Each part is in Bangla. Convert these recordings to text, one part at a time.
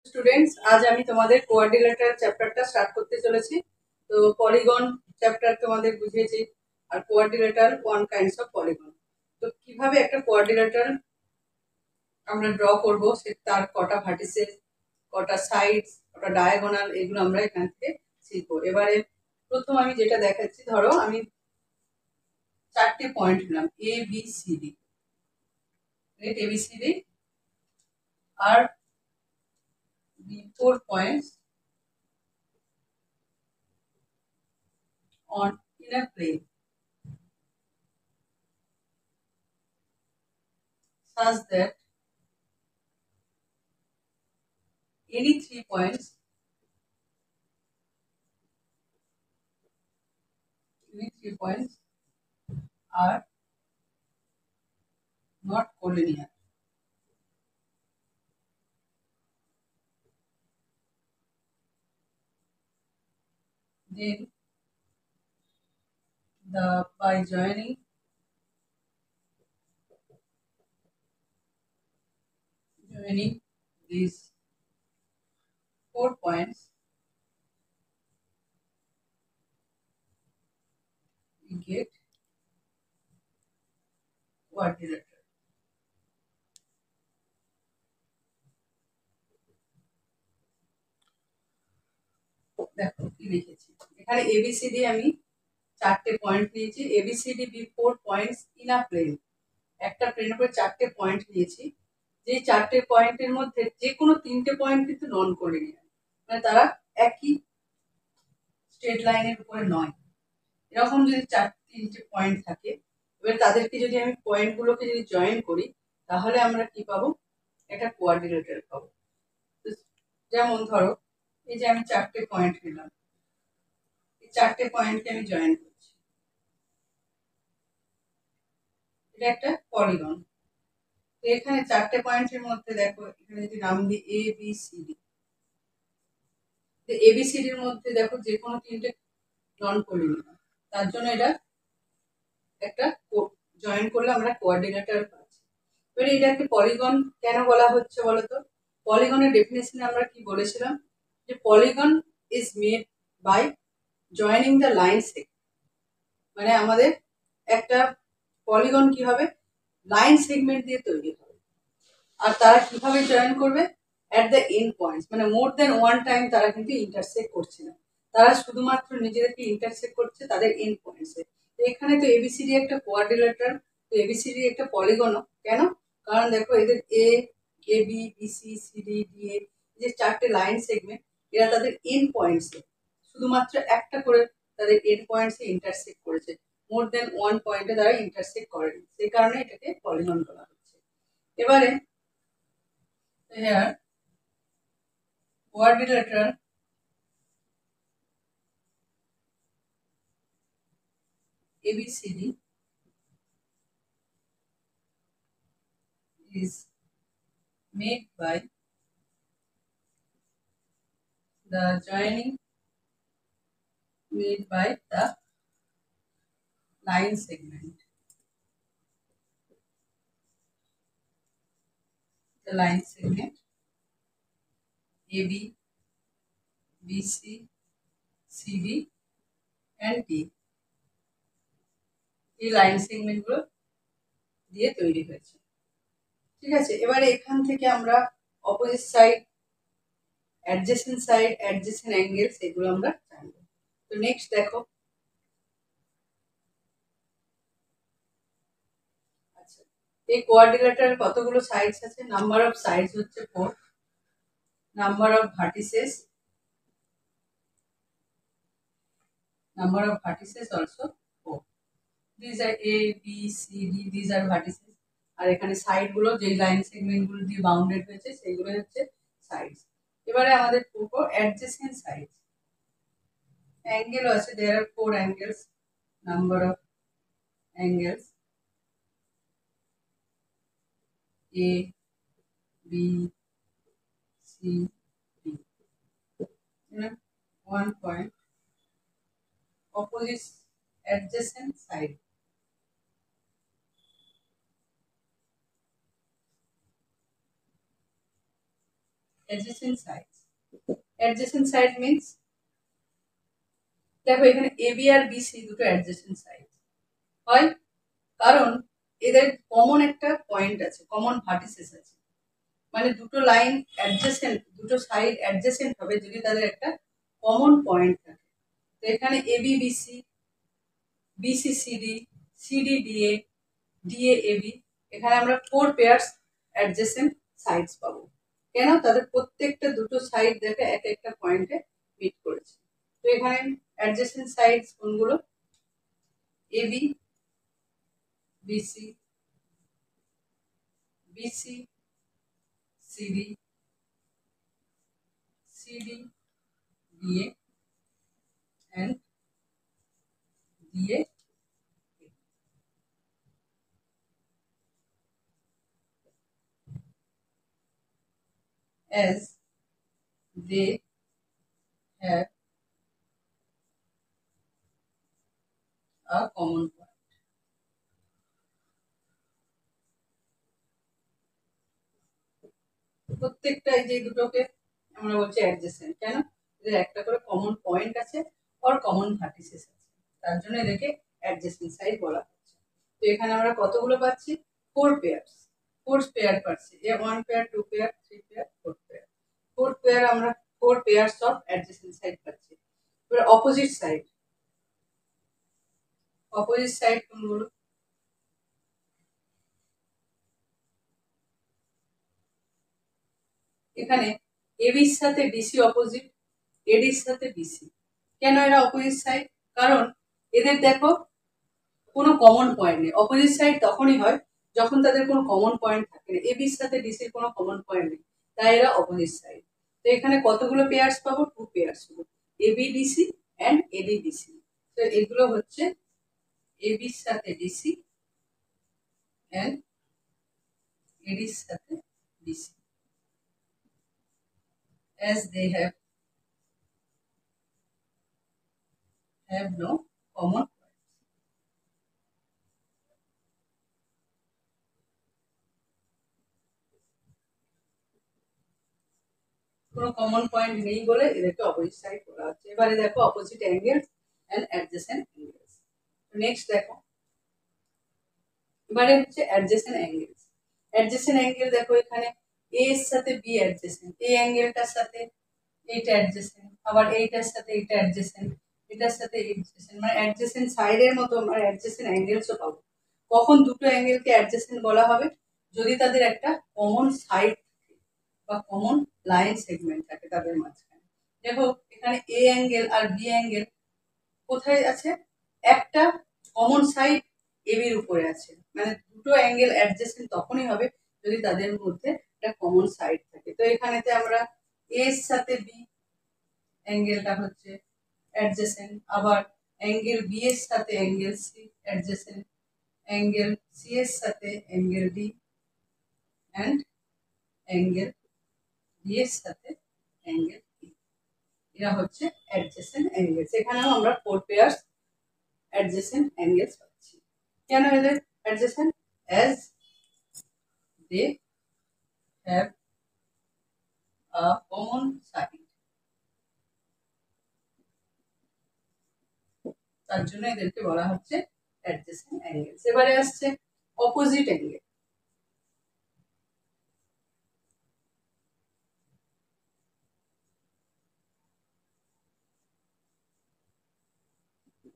স্টুডেন্টস, আজ আমি তোমাদের কোয়াড্রিলেটারাল চ্যাপ্টারটা স্টার্ট করতে চলেছি। তো পলিগন চ্যাপ্টার তোমাদের বুঝিয়েছি, আর quadrilateral one kinds of polygon. তো কিভাবে একটা কোয়াড্রিলেটারাল আমরা ড্র করব, সে তার কটা ভার্টিসেস, কটা সাইডস, কটা ডায়াগোনাল, এগুলো আমরা এখান থেকে শিখবো। এবারে প্রথম আমি যেটা দেখাচ্ছি, ধরো আমি চারটে পয়েন্ট নিলাম A B C D, A B C D, আর the 4 points on in a plane such that any 3 points are not collinear. Then by joining these 4 points, we get quadrilateral. দেখো কি লিখেছি এখানে, এবিসিডি আমি চারটে পয়েন্ট নিয়েছি। ABCD be 4 points in a plane, একটা প্লেনের উপরে চারটে পয়েন্ট নিয়েছি। যে চারটে পয়েন্টের মধ্যে যে কোনো তিনটে পয়েন্ট কিন্তু নন কোলিনিয়ার, মানে তারা একই স্ট্রেট লাইনের উপরে নয়। এরকম যদি তিনটে পয়েন্ট থাকে, এবার তাদেরকে যদি আমি পয়েন্টগুলোকে যদি জয়েন করি, তাহলে আমরা কি পাবো, একটা কোয়াড্রিলেটারাল পাবো। যেমন ধরো এই যে আমি চারটে পয়েন্ট নিলাম, এই চারটে পয়েন্টকে আমি জয়েন করছি, এটা একটা পলিগন। তো এখানে চারটে পয়েন্টের মধ্যে দেখো, এখানে যদি নাম দিই এ বি সি ডি, এবিসিডির মধ্যে দেখো যে কোনো তিনটে নন কোলিনিয়ার, তার জন্য এটা একটা জয়েন করলে আমরা কোয়াড্রিলেটারাল পাচ্ছি। এবারে এটাকে পলিগন কেন বলা হচ্ছে বলতো? পলিগনের ডেফিনেশনে আমরা কি বলেছিলাম, যে polygon is made by joining the line segment. মানে আমাদের একটা পলিগন কি হবে, লাইন সেগমেন্ট দিয়ে তৈরি হবে। আর তারা কিভাবে জয়েন করবে, অ্যাট দ্য এন্ড পয়েন্টস, মানে মোর দেন ওয়ান টাইম তারা কিন্তু ইন্টারসেক্ট করছে না, তারা শুধুমাত্র নিজেদেরকে ইন্টারসেক্ট করছে তাদের এন্ড পয়েন্টসে। তো এখানে তো এবিসিডি একটা কোয়াড্রিলেটারাল, তো এবিসিডি একটা পলিগনও। কেন? কারণ দেখো এদের A A B BC CD D A, যে চারটে লাইন সেগমেন্ট, এরা তাদের এন্ড পয়েন্টসে শুধুমাত্র একটা করে তাদের এন্ড পয়েন্টসে ইন্টারসেক্ট করেছে, মোর দেন ওয়ান পয়েন্টে তারা ইন্টারসেক্ট করেনি, সেই কারণে এটাকে পলিগন বলা হচ্ছে। এবারে here quadrilateral ABCD is made by the joining made by the line segment. The line segment AB, BC, CD and D, এই লাইন সেগমেন্ট গুলো দিয়ে তৈরি হয়েছে। ঠিক আছে, এবারে এখান থেকে আমরা opposite side, adjacent side, adjacent angles, এগুলো আমরা জানবো। তো নেক্সট দেখো, আচ্ছা এই কোয়াড্রিলেটারাল কতগুলো সাইডস আছে? নাম্বার অফ সাইডস হচ্ছে 4, number of vertices also 4. These are A, B, C, D, these are vertices. আর এখানে সাইড গুলো যে লাইন সেগমেন্ট গুলো দিয়ে বাউন্ডেড হয়েছে সেগুলো হচ্ছে সাইডস। এবারে আমাদের পুরো অ্যাডজেসেন্ট সাইডস, অ্যাঙ্গেলও আছে, there are 4 angles, number of angles A, B, C, D. 1 point opposite adjacent side. adjacent sides. Adjacent side means দেখো এখানে AB আর BC দুটো adjacent side হয়, কারণ এদের কমন একটা পয়েন্ট আছে, কমন ভার্টিসেস আছে। মানে দুটো লাইন অ্যাডজেসেন্ট, দুটো সাইড অ্যাডজেসেন্ট হবে যদি তাদের একটা কমন পয়েন্ট থাকে। তো এখানে AB BC, BC CD, CD DA, DA AB, এখানে আমরা 4 পেয়ার্স অ্যাডজেসেন্ট সাইডস পাবো। কেন? তাদের প্রত্যেকটা দুটো সাইড দেখে এক একটা পয়েন্টে মিট করেছে। তো এখানে অ্যাডজেসেন্ট সাইডস কোনগুলো? AB, BC, BC, CD, CD DA and DA as they have a common point. প্রত্যেকটা এই যে দুটোকে আমরা বলছি অ্যাডজেসেন্ট। কেন? এদের একটা করে কমন পয়েন্ট আছে আর কমন ভার্টিসেস আছে, তার জন্য এদেরকে অ্যাডজেসেন্ট সাইড বলা হচ্ছে। তো এখানে আমরা কতগুলো পাচ্ছি? 4 পেয়ার্স, 4 পেয়ার পাচ্ছি। 1 pair, 2 pair, 3 pair, 4 pair. 4 pair আমরা 4 পেয়ার্স অফ অ্যাডজেসেন্ট সাইড পাচ্ছি। এবার অপোজিট সাইড, অপোজিট সাইড কোনগুলো? এখানে এবির সাথে ডিসি অপোজিট, এডির সাথে বিসি। কেন এরা অপোজিট সাইড? কারণ এদের দেখো কোনো কমন পয়েন্ট নেই। অপোজিট সাইড তখনই হয় যখন তাদের কোনো কমন পয়েন্ট থাকে না। এবির সাথে ডিসির কোনো কমন পয়েন্ট নেই, তাই এরা অপোজিট সাইড। তো এখানে কতগুলো পেয়ার্স পাবো? 2 পেয়ার্স পাবো, AB DC and AD DC. তো এগুলো হচ্ছে এবির সাথে ডিসি অ্যান্ড এডির সাথে DC as they have no common points. কোনো কমন পয়েন্ট নেই বলে এদেরকে অপোজিট সাইড বলা হচ্ছে। এবারে দেখো opposite angles and adjacent angles. Next দেখো, এবারে হচ্ছে অ্যাডজেসেন্ট অ্যাঙ্গেলস। অ্যাডজেসেন্ট অ্যাঙ্গেল দেখো এখানে এ এর সাথে বি অ্যাডজেসেন্ট, এই অ্যাঙ্গেলটার সাথে এইটা অ্যাডজেসেন্ট, আবার এইটার সাথে এইটা অ্যাডজেসেন্ট, এটার সাথে অ্যাডজেসেন্ট, মানে অ্যাডজেসেন্ট সাইডের মতো আমরা অ্যাডজেসেন্ট অ্যাঙ্গেলসও পাবো। কখন দুটো অ্যাঙ্গেলকে অ্যাডজেসেন্ট বলা হবে? যদি তাদের একটা কমন সাইড থাকে বা কমন লাইন সেগমেন্ট থাকে তাদের মাঝখানে। দেখো এখানে এ অ্যাঙ্গেল আর বি অ্যাঙ্গেল কোথায় আছে? একটা কমন সাইড এবির উপরে আছে। মানে দুটো অ্যাঙ্গেল অ্যাডজেসেন্ট তখনই হবে যদি তাদের মধ্যে একটা কমন সাইড থাকে। তো এখানেতে আমরা এ এর সাথে বি অ্যাঙ্গেলটা হচ্ছে অ্যাডজেসেন্ট, আবার অ্যাঙ্গেল বি এর সাথে angle C adjacent, angle C এর সাথে angle D and angle D এর সাথে অ্যাঙ্গেল ই। এরা হচ্ছে অ্যাডজেসেন্ট অ্যাঙ্গেলস। এখানেও আমরা 4 পেয়ার্স অ্যাডজেসেন্ট অ্যাঙ্গেলস পাচ্ছি। কেন এদের adjacent? As they have a common side, তার জন্য এদেরকে বলা হচ্ছে অ্যাডজেসেন্ট অ্যাঙ্গেলস। এবারে আসছে অপোজিট অ্যাঙ্গেল।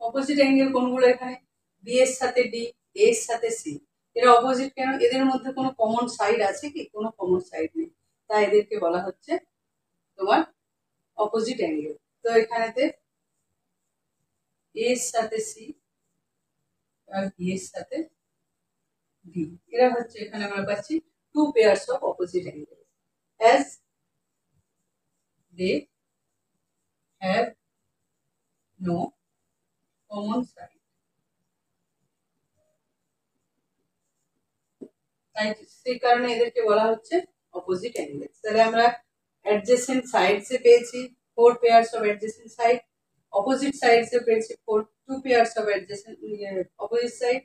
অপোজিট অ্যাঙ্গেল কোনগুলো? এখানে বি এর সাথে ডি, এ এর সাথে সি। এরা অপোজিট কেন? এদের মধ্যে কোনো কমন সাইড আছে কি? কোনো কমন সাইড নেই, তাই এদেরকে বলা হচ্ছে তোমার অপোজিট অ্যাঙ্গেল। তো এখানেতে এ এর সাথে সি আর বি এর সাথে ডি, এরা হচ্ছে এখানে আমরা পাচ্ছি 2 pairs of opposite angle as they have no common side. তাই সেই কারণে এদেরকে বলা হচ্ছে অপোজিট অ্যাঙ্গেলস। তাহলে আমরা অ্যাডজেসেন্ট সাইডসে পেয়েছি 4 pairs of adjacent side, opposite সাইডসে পেয়েছি 2 pairs of adjacent opposite side,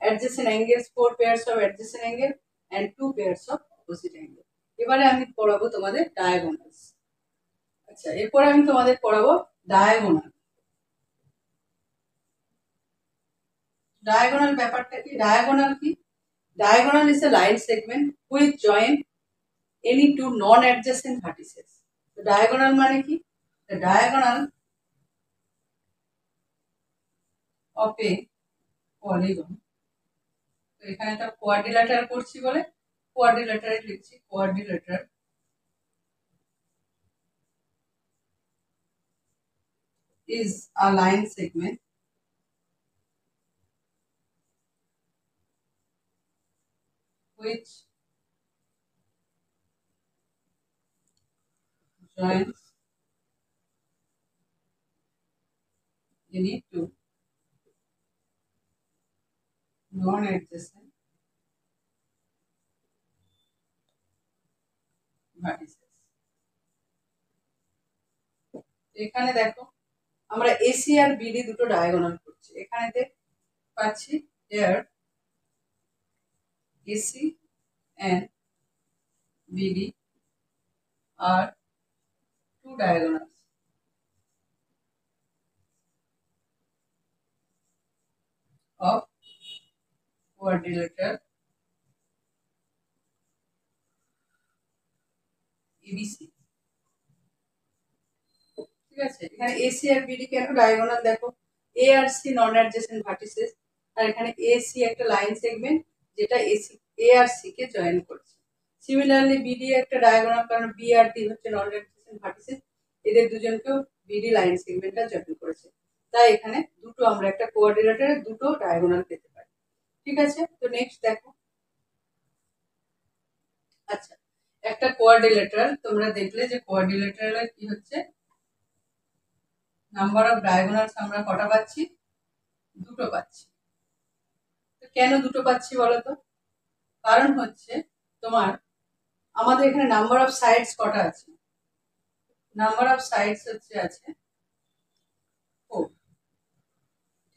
adjacent angles 4 pairs of adjacent angle and 2 pairs of opposite angle. এবারে আমি পড়াবো তোমাদের ডায়াগোনালস। আচ্ছা, এরপরে আমি তোমাদের পড়াবো ডায়াগোনাল। ডায়াগোনাল ব্যাপারটা কি? ডায়াগোনাল কি? Diagonal is a line segment which join any two non-adjacent vertices. তো diagonal মানে কি? The diagonal of a polygon. তো এখানে একটা কোয়াড্রিল্যাটারাল করছি বলে কোয়াড্রিল্যাটারাল লিখছি। Quadrilateral is a line segment which joins any two non-adjacent vertices. এখানে দেখো আমরা এসি আর বিডি দুটো ডায়াগোনাল করছি। এখানেতে পাচ্ছি here AC and BD are two diagonals of quadrilateral ABC. ঠিক আছে, এখানে AC আর BD কেন ডায়াগোনাল? দেখো A আর C নন অ্যাডজেসেন্ট ভার্টিসেস, আর এখানে AC একটা লাইন সেগমেন্ট যেটা A আর C কে জয়েন করছে। সিমিলারলি BD একটা ডায়াগোনাল, কারণ B আর D হচ্ছে নন অ্যাডজেসেন্ট ভার্টিসেস, এদের দুজনকেও BD লাইন সেগমেন্টটা জয়েন করেছে। তাই এখানে দুটো আমরা একটা কোয়াড্রিলেটারে দুটো ডায়াগোনাল পেতে পারি। ঠিক আছে, তো নেক্সট দেখো। আচ্ছা, একটা কোয়াড্রিলেটারাল তোমরা দেখলে যে কোয়াড্রিলেটারাল কি হচ্ছে, নাম্বার অফ ডায়াগোনালস আমরা কটা পাচ্ছি? দুটো পাচ্ছি। তো কেন দুটো পাচ্ছি বলো তো? কারণ হচ্ছে তোমার আমাদের এখানে নাম্বার অফ সাইডস কটা আছে? নাম্বার অফ সাইডস হচ্ছে আছে 4।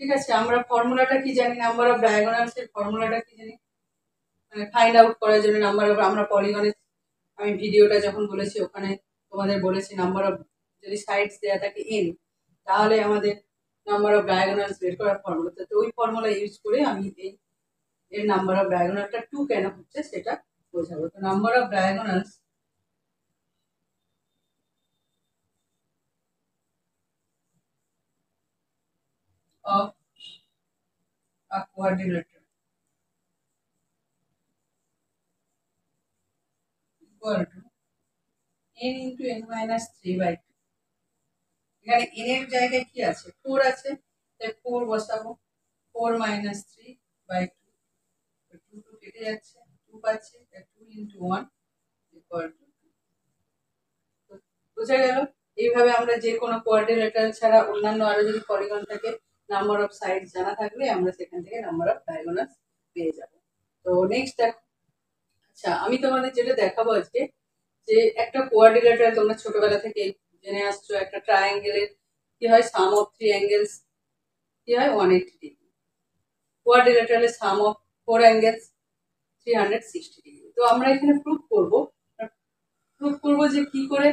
ঠিক আছে, আমরা ফর্মুলাটা কি জানি? নাম্বার অফ ডায়াগোনালস এর ফর্মুলাটা কি জানি? মানে ফাইন্ড আউট করার জন্য নাম্বার অফ, আমরা পলিগনে, আমি ভিডিওটা যখন বলেছি ওখানে তোমাদের বলেছি নাম্বার অফ যদি সাইডস দেওয়া থাকে n, তাহলে আমাদের নাম্বার অফ ডায়াগোনালস বের করার ফর্মুলা, তো ওই ফর্মুলা ইউজ করে আমি এর নাম্বার অফ ডায়াগোনালটা 2 কেন হচ্ছে সেটা বোঝাবো। তো number of diagonals of a quadrilateral equal to n into n minus 3 by 2। এখানে n এর জায়গায় কি আছে? 4 আছে, তাই 4 বসাবো। 4 minus 3 by 2, 2 কেটে যাচ্ছে, 2 পাচ্ছি, 2 into 1 equal to 2। বোঝা গেল? এইভাবে আমরা যে কোনো কোয়াড্রিলেটারাল ছাড়া অন্যান্য আরো যদি পলিগন থাকে, নাম্বার অফ সাইড জানা থাকলে আমরা সেখান থেকে নাম্বার অফ ডায়াগোনালস পেয়ে যাব। তো নেক্সট দেখো। আচ্ছা, আমি তোমাদের যেটা দেখাবো আজকে, যে একটা কোয়াড্রিলেটারাল তোমরা ছোটবেলা থেকে জেনে আসছো, একটা ট্রায়াঙ্গেলের কি হয়, সাম অফ 3 অ্যাঙ্গেলস কি হয় 180 ডিগ্রি। কোয়াড্রিলেটারালের সাম অফ 4 অ্যাঙ্গেলস 360 ডিগ্রি। তো আমরা এখানে প্রুফ করব যে কি করে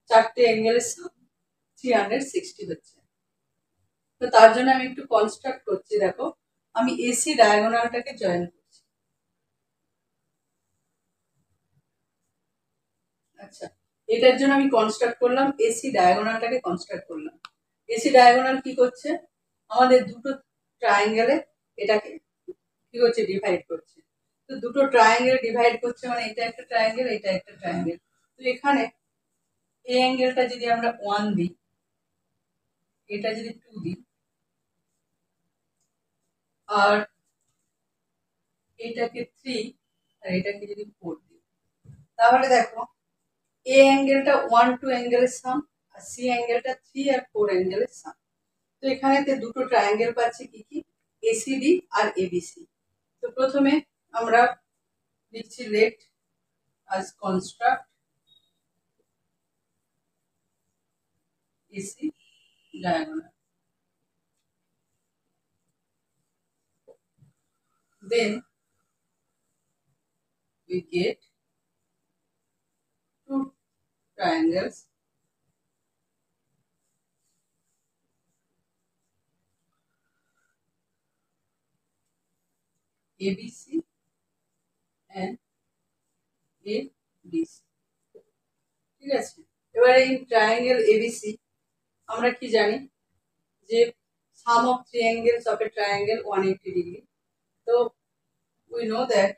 চারটে অ্যাঙ্গেলের সাম 360 হচ্ছে। তো তার জন্য আমি একটু কনস্ট্রাক্ট করছি। দেখো, আমি এসি ডায়াগোনালটাকে জয়েন করছি। আচ্ছা, এটার জন্য আমি কনস্ট্রাক্ট করলাম, এসি ডায়াগোনালটাকে কনস্ট্রাক্ট করলাম। এসি ডায়াগোনাল কি করছে? আমাদের দুটো ট্রায়াঙ্গেলে এটাকে কি করছে? ডিভাইড করছে। তো দুটো ট্রায়াঙ্গেল ডিভাইড করছে মানে এটা একটা ট্রায়াঙ্গেল, এটা একটা ট্রায়াঙ্গেল। তো এখানে এই অ্যাঙ্গেলটা যদি আমরা 1 দিই, এটা যদি 2 দিই, আর এটাকে 3 আর এটাকে যদি 4 দিই, তাহলে দেখো এ অ্যাঙ্গেলটা 1 2 অ্যাঙ্গেলের সাম, আর সি অ্যাঙ্গেলটা 3 আর 4 অ্যাঙ্গেলের সাম। তো এখানেতে দুটো ট্রায়াঙ্গেল পাচ্ছি কি কি? এসিডি আর এবিসি। তো প্রথমে আমরা লিখছি let us construct AC diagonal. Then we get triangles ABC and ABC, ঠিক আছে। এবারে এই ট্রায়াঙ্গেল ABC আমরা কি জানি যে sum of three angles of a triangle 180 degree. So we know that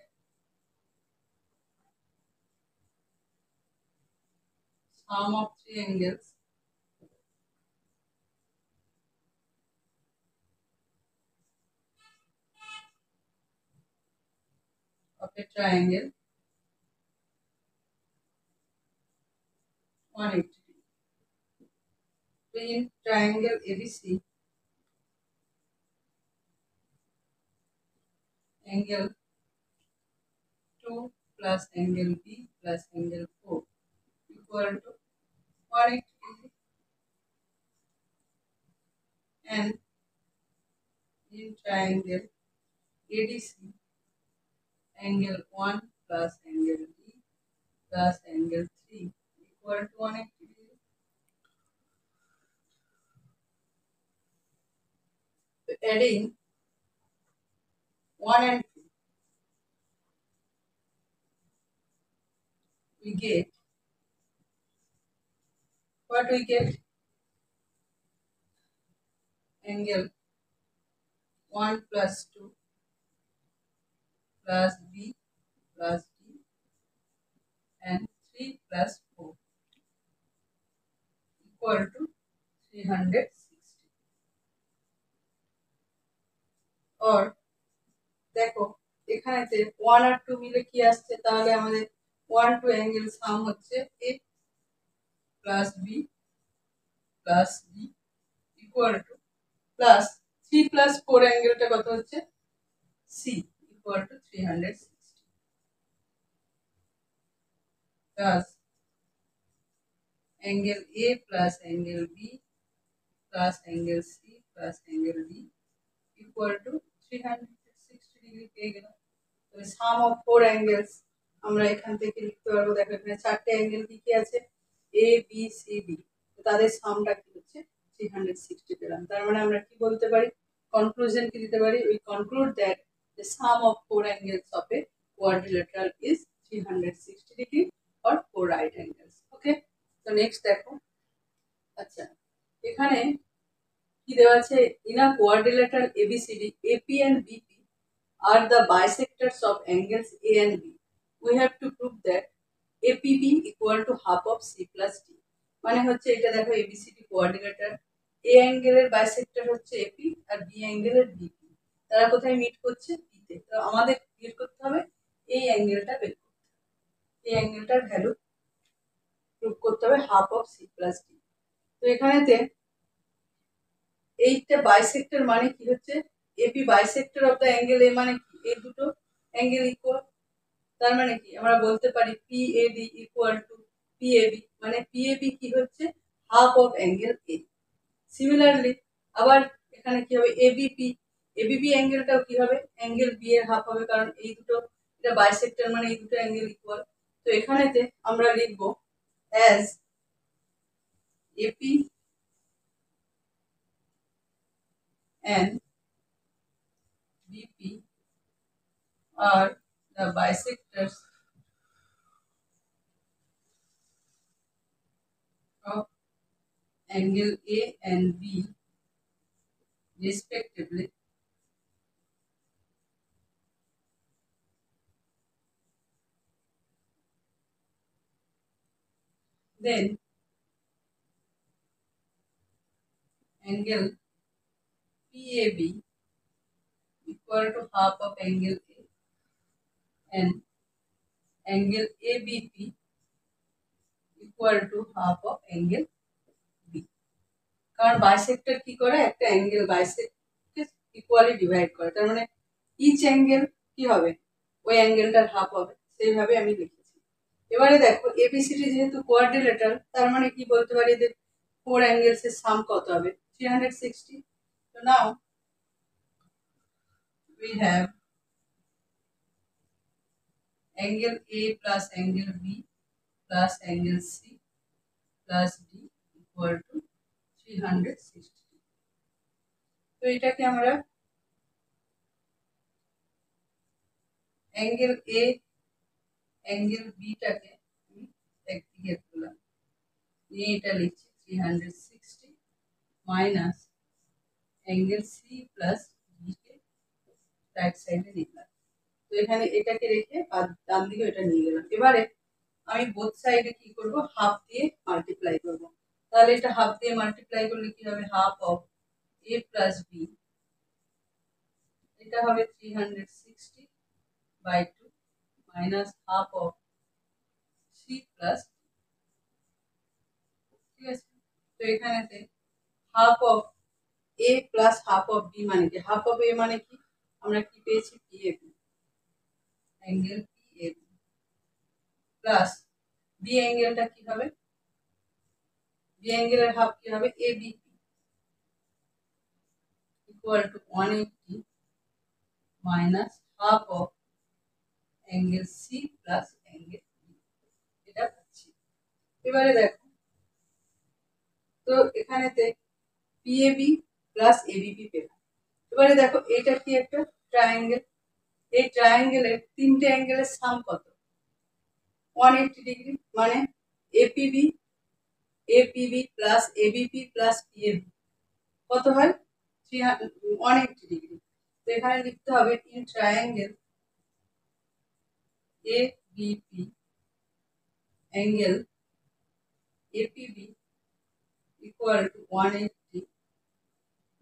sum of three angles of a triangle 180 degree. So in triangle ABC, angle 2 plus angle B plus angle 4 equal to 180 degree. And in triangle ADC, angle 1 plus angle B plus angle 3 equal to 180 degree. So adding 1 and 2, we get, what we get? Angle 1 plus 2 plus B plus D and 3 plus 4 equal to 360. Or দেখো এখানেতে 1 আর 2 মিলে কি আসছে, তাহলে আমাদের 1 2 অ্যাঙ্গেল সাম হচ্ছে A plus B plus D equal to plus 3 plus 4 অ্যাঙ্গেলটা কত হচ্ছে C equal to 360 plus angle A plus angle B plus angle C plus angle D equal to 360 degree পেয়ে গেলাম। তাহলে সাম অফ ফোর অ্যাঙ্গেলস আমরা এখান থেকে লিখতে পারবো। দেখো এখানে চারটে অ্যাঙ্গেল কি কি আছে, এ বি সি ডি, তাদের সামটা কি হচ্ছে 360 পেলাম। তার মানে আমরা কি বলতে পারি, কনক্লুশন কি দিতে পারি, we conclude that the sum of four angles of a quadrilateral is 360 degree or four right angles. Okay, তো নেক্সট দেখো, আচ্ছা এখানে কি দেওয়া আছে, in a quadrilateral ABCD, AP and BP are the bisectors of angles A and B. We have to prove that APB equal to half of C plus D. মানে হচ্ছে এটা দেখো ABCD কোয়াড্রিলেটার, A অ্যাঙ্গেলের বাইসেক্টর হচ্ছে AP আর B অ্যাঙ্গেলের BP, তারা কোথায় মিট করছে B তে। তো আমাদের বের করতে হবে এই অ্যাঙ্গেলটা বের করতে হবে, এই অ্যাঙ্গেলটার ভ্যালু প্রুভ করতে হবে half of C plus D। তো এখানেতে এইটা বাইসেক্টর মানে কি হচ্ছে, AP bisector of the angle A, মানে কি এই দুটো অ্যাঙ্গেল ইকুয়াল। তার মানে কি আমরা বলতে পারি পিএডি ইকুয়াল টু পিএবি, মানে পিএবি কি হচ্ছে half of angle A. Similarly আবার এখানে কি হবে এবিপি, এবিপি অ্যাঙ্গেলটাও কি হবে অ্যাঙ্গেল বি এর হাফ হবে, কারণ এই দুটো এটা বাইসেক্টর মানে এই দুটো অ্যাঙ্গেল ইকুয়াল। তো এখানেতে আমরা লিখবো as AP and BP are the bisectors of angle A and B respectively, then angle PAB equal to half of angle A and angle ABP equal to half of angle B. কারণ বাইসেক্টর কি করে, একটা অ্যাঙ্গেল বাইসেক্টকে ইকুয়ালি ডিভাইড করে, তার মানে ইচ অ্যাঙ্গেল কি হবে ওই অ্যাঙ্গেলটার হাফ হবে, সেইভাবে আমি লিখেছি। এবারে দেখো এবিসিডি যেহেতু কোয়াড্রিলেটারাল, তার মানে কি বলতে পারি যে ফোর অ্যাঙ্গেলস এর সাম কত হবে 360। তো নাও we have angle A plus angle B plus angle C plus d equal to 360 degree। তো এটাকে আমরা অ্যাঙ্গেল এ অ্যাঙ্গেল বিটাকে আমি একদিকে করলাম, নিয়ে এটা লিখছি 360 মাইনাস অ্যাঙ্গেল সি প্লাস ডিকে রাইট সাইডে নিলাম। তো এখানে এটাকে রেখে আর ডান দিকে এটা নিয়ে গেলাম। এবারে আমি বোথ সাইডে কি করব, হাফ দিয়ে মাল্টিপ্লাই করব। তাহলে এটা হাফ দিয়ে মাল্টিপ্লাই করলে কি হবে, half of A plus B, এটা হবে 360 by 2 minus half of C plus, ঠিক আছে। তো এখানেতে half of A plus half of B মানে কি, হাফ অফ এ মানে কি, আমরা কি পেয়েছি, P A B, angle P A B plus B অ্যাঙ্গেলটা কি হবে, বি অ্যাঙ্গেলের হাফ কি হবে, A B equal to 180 minus half of angle C plus angle B, এটা পাচ্ছি। এবারে দেখো, তো এখানেতে পিএবি প্লাস এবিপি পেলাম। এবারে দেখো এটা কি একটা ট্রায়াঙ্গেল, এই ট্রায়াঙ্গেলের তিনটে অ্যাঙ্গেলের সাম কত, 180 ডিগ্রি, মানে APB APB plus ABP plus PAB কত হয়, 180 ডিগ্রি। তো এখানে লিখতে হবে in triangle ABP angle APB equal to 180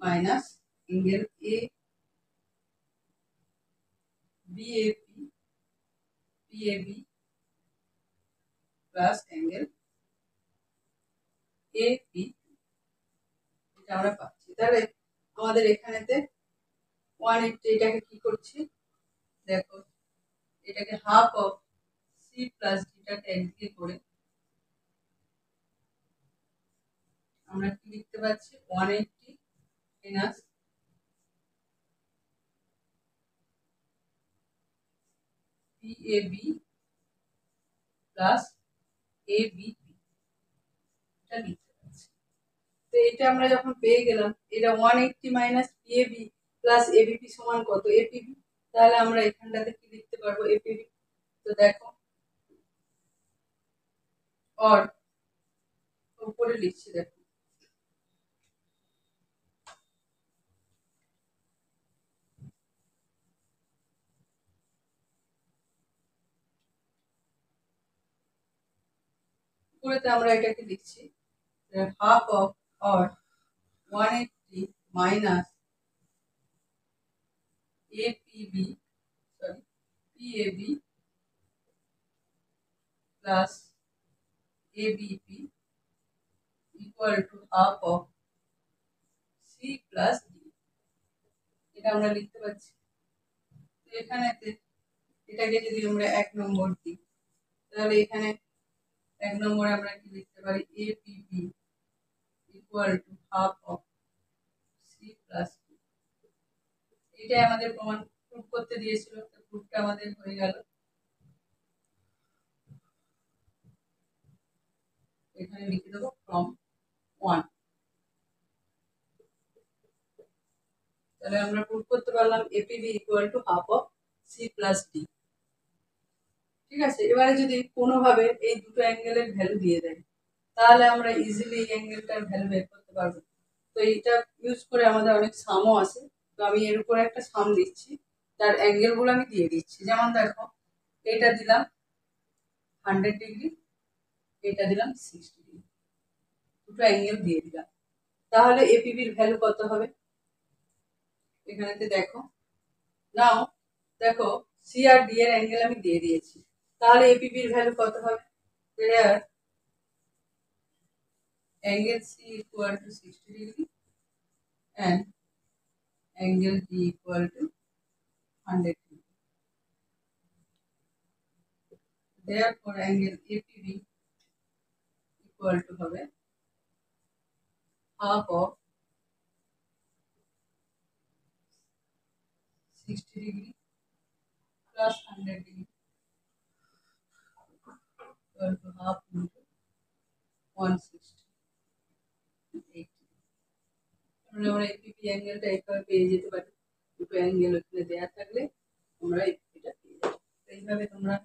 minus angle BAP PAB plus angle AP, এটা আমরা পাচ্ছি। তাহলে আমাদের এখানেতে 180, এটাকে কি করছি দেখো, এটাকে হাফ অফ সি প্লাস ডিটাকে একদিকে করে আমরা কি লিখতে পাচ্ছি, 180 মাইনাস PAB প্লাস ABP, এটা লিখতে পাচ্ছি। তো এটা আমরা যখন পেয়ে গেলাম, এটা 180 মাইনাস পিএবি প্লাস এবিপি সমান কত, এপিবি, তাহলে আমরা এখানটাতে কি লিখতে পারবো, এপিবি। তো দেখো আর উপরে লিখছি, দেখো উপরেতে আমরা এটাকে লিখছি হাফ অফ আর 180 minus APB sorry PAB plus ABP equal to half of C plus D, এটা আমরা লিখতে পাচ্ছি। তো এখানেতে এটাকে যদি আমরা 1 নম্বর দিই, তাহলে এখানে 1 নম্বরে আমরা কি লিখতে পারি, APB equal to half of C plus D, এটাই আমাদের প্রমাণ প্রুফ করতে দিয়েছিল, প্রুফটা আমাদের হয়ে গেল। এখানে লিখে দেবো ফ্রম 1, তাহলে আমরা প্রুফ করতে পারলাম APB equal to half of C plus D. ঠিক আছে, এবারে যদি কোনোভাবে এই দুটো অ্যাঙ্গেলের ভ্যালু দিয়ে দেয়, তাহলে আমরা ইজিলি এই অ্যাঙ্গেলটার ভ্যালু বের করতে পারবো। তো এইটা ইউজ করে আমাদের অনেক সামও আছে। তো আমি এর উপরে একটা সাম দিচ্ছি, তার অ্যাঙ্গেলগুলো আমি দিয়ে দিচ্ছি। যেমন দেখো, এটা দিলাম 100 ডিগ্রি, এটা দিলাম 60 ডিগ্রি, দুটো অ্যাঙ্গেল দিয়ে দিলাম। তাহলে এপিবির ভ্যালু কত হবে, এখানেতে দেখো, নাও দেখো সি আর ডি এর অ্যাঙ্গেল আমি দিয়ে দিয়েছি, তাহলে এপিবির ভ্যালু কত হবে, angle C equal to 60 degree and angle D equal to 100 degree. Therefore, angle APB equal to হবে half of 60 degree plus 100 degree equal to half into 160 আমরা এপিপি অ্যাঙ্গেলটা এইভাবে পেয়ে যেতে পারি। দুটো অ্যাঙ্গেল ওখানে দেওয়া থাকলে তোমরা এটা পেয়ে যাবে। এইভাবে তোমরা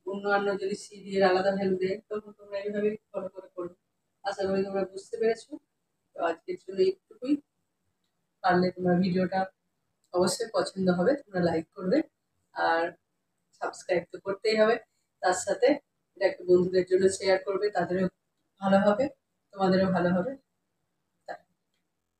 অন্যান্য যদি সিডি এর আলাদা ভ্যালু দেয় তখন তোমরা এইভাবে ফলো করে করবে। আশা করি তোমরা বুঝতে পেরেছো। তো আজকের জন্য এইটুকুই। পারলে তোমরা ভিডিওটা অবশ্যই পছন্দ হবে, তোমরা লাইক করবে আর সাবস্ক্রাইব তো করতেই হবে। তার সাথে এটা একটু বন্ধুদের জন্য শেয়ার করবে, তাদেরও ভালো হবে, তোমাদেরও ভালো হবে।